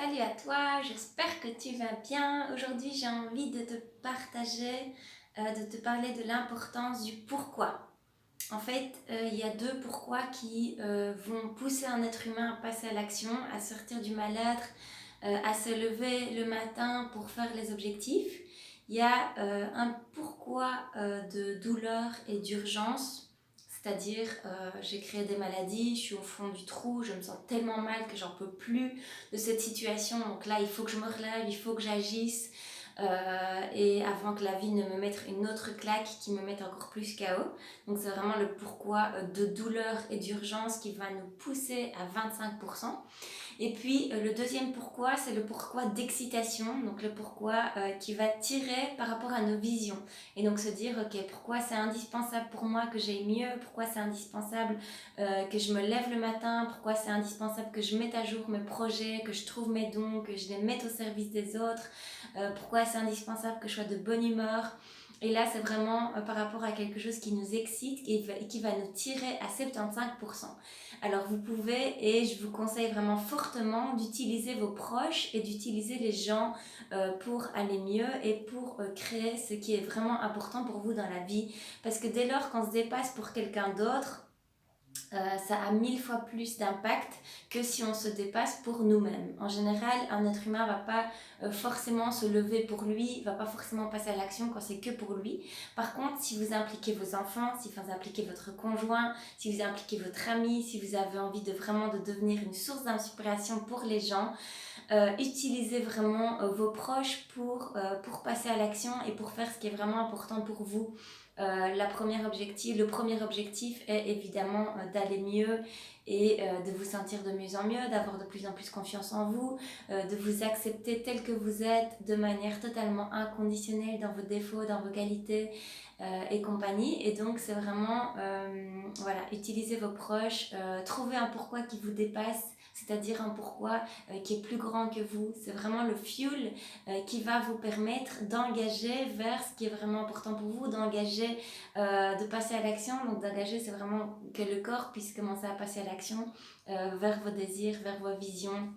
Salut à toi, j'espère que tu vas bien. Aujourd'hui, j'ai envie de te partager, de te parler de l'importance du pourquoi. En fait, il y a deux pourquoi qui vont pousser un être humain à passer à l'action, à sortir du mal-être, à se lever le matin pour faire les objectifs. Il y a un pourquoi de douleur et d'urgence. C'est-à-dire, j'ai créé des maladies, je suis au fond du trou, je me sens tellement mal que j'en peux plus de cette situation. Donc là, il faut que je me relève, il faut que j'agisse. Et avant que la vie ne me mette une autre claque qui me mette encore plus KO. Donc c'est vraiment le pourquoi de douleur et d'urgence qui va nous pousser à 25%. Et puis le deuxième pourquoi, c'est le pourquoi d'excitation, donc le pourquoi qui va tirer par rapport à nos visions. Et donc se dire, ok, pourquoi c'est indispensable pour moi que j'aille mieux, pourquoi c'est indispensable que je me lève le matin, pourquoi c'est indispensable que je mette à jour mes projets, que je trouve mes dons, que je les mette au service des autres, pourquoi c'est indispensable que je sois de bonne humeur. Et là, c'est vraiment par rapport à quelque chose qui nous excite et qui va nous tirer à 75%. Alors, vous pouvez, et je vous conseille vraiment fortement, d'utiliser vos proches et d'utiliser les gens pour aller mieux et pour créer ce qui est vraiment important pour vous dans la vie. Parce que dès lors qu'on se dépasse pour quelqu'un d'autre, ça a 1000 fois plus d'impact que si on se dépasse pour nous-mêmes. En général, un être humain va pas forcément se lever pour lui, va pas forcément passer à l'action quand c'est que pour lui. Par contre, si vous impliquez vos enfants, si vous impliquez votre conjoint, si vous impliquez votre ami, si vous avez envie de vraiment de devenir une source d'inspiration pour les gens, utilisez vraiment vos proches pour passer à l'action et pour faire ce qui est vraiment important pour vous. Le premier objectif est évidemment d'aller mieux et de vous sentir de mieux en mieux, d'avoir de plus en plus confiance en vous, de vous accepter tel que vous êtes de manière totalement inconditionnelle dans vos défauts, dans vos qualités et compagnie. Et donc c'est vraiment, voilà, utilisez vos proches, trouvez un pourquoi qui vous dépasse, c'est-à-dire un pourquoi qui est plus grand que vous. C'est vraiment le fuel qui va vous permettre d'engager vers ce qui est vraiment important pour vous, d'engager, de passer à l'action. Donc d'engager, c'est vraiment que le corps puisse commencer à passer à l'action vers vos désirs, vers vos visions.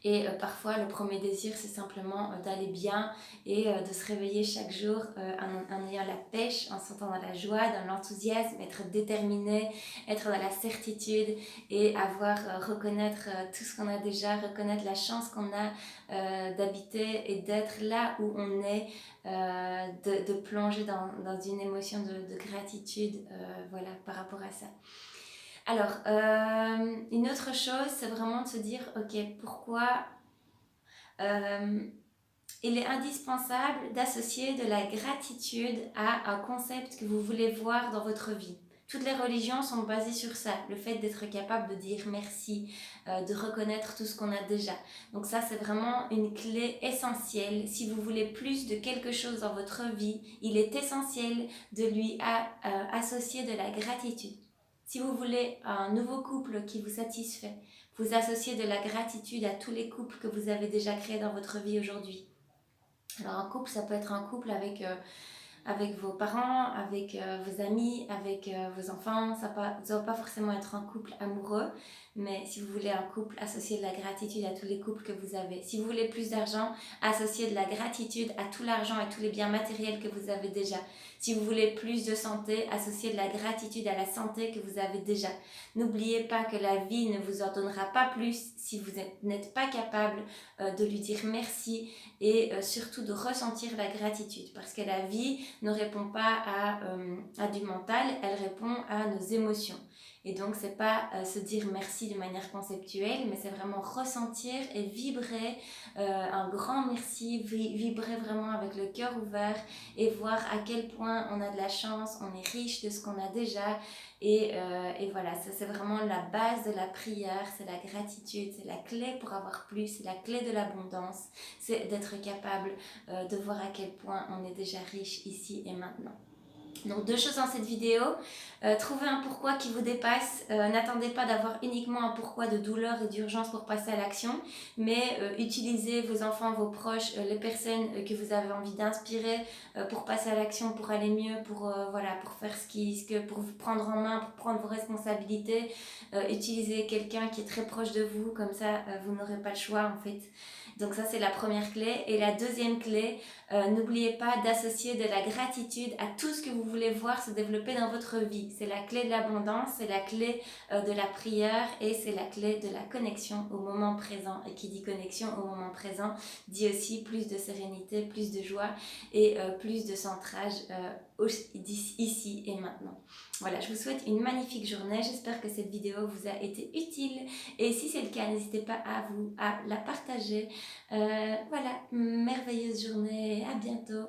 Et parfois, le premier désir, c'est simplement d'aller bien et de se réveiller chaque jour en ayant la pêche, en se sentant dans la joie, dans l'enthousiasme, être déterminé, être dans la certitude et reconnaître tout ce qu'on a déjà, reconnaître la chance qu'on a d'habiter et d'être là où on est, de plonger dans une émotion de gratitude, voilà, par rapport à ça. Alors, une autre chose, c'est vraiment de se dire, ok, pourquoi il est indispensable d'associer de la gratitude à un concept que vous voulez voir dans votre vie. Toutes les religions sont basées sur ça, le fait d'être capable de dire merci, de reconnaître tout ce qu'on a déjà. Donc ça, c'est vraiment une clé essentielle. Si vous voulez plus de quelque chose dans votre vie, il est essentiel de lui associer de la gratitude. Si vous voulez un nouveau couple qui vous satisfait, vous associez de la gratitude à tous les couples que vous avez déjà créés dans votre vie aujourd'hui. Alors un couple, ça peut être un couple avec vos parents, avec vos amis, avec vos enfants. Ça ne doit pas forcément être un couple amoureux, mais si vous voulez un couple, associez de la gratitude à tous les couples que vous avez. Si vous voulez plus d'argent, associez de la gratitude à tout l'argent et tous les biens matériels que vous avez déjà. Si vous voulez plus de santé, associez de la gratitude à la santé que vous avez déjà. N'oubliez pas que la vie ne vous en donnera pas plus si vous n'êtes pas capable de lui dire merci et surtout de ressentir la gratitude, parce que la vie ne répond pas à du mental, elle répond à nos émotions. Et donc c'est pas se dire merci de manière conceptuelle, mais c'est vraiment ressentir et vibrer un grand merci, vibrer vraiment avec le cœur ouvert et voir à quel point on a de la chance, on est riche de ce qu'on a déjà. Et voilà, ça c'est vraiment la base de la prière, c'est la gratitude, c'est la clé pour avoir plus, c'est la clé de l'abondance, c'est d'être capable de voir à quel point on est déjà riche ici et maintenant. Donc 2 choses dans cette vidéo. Trouvez un pourquoi qui vous dépasse. N'attendez pas d'avoir uniquement un pourquoi de douleur et d'urgence pour passer à l'action, mais utilisez vos enfants, vos proches, les personnes que vous avez envie d'inspirer pour passer à l'action, pour aller mieux, pour faire pour vous prendre en main, pour prendre vos responsabilités. Utilisez quelqu'un qui est très proche de vous, comme ça vous n'aurez pas le choix en fait. Donc ça c'est la première clé. Et la deuxième clé, n'oubliez pas d'associer de la gratitude à tout ce que vous voulez voir se développer dans votre vie. C'est la clé de l'abondance, c'est la clé de la prière et c'est la clé de la connexion au moment présent. Et qui dit connexion au moment présent dit aussi plus de sérénité, plus de joie et plus de centrage ici et maintenant. Voilà, je vous souhaite une magnifique journée. J'espère que cette vidéo vous a été utile. Et si c'est le cas, n'hésitez pas à la partager. Voilà, merveilleuse journée. À bientôt.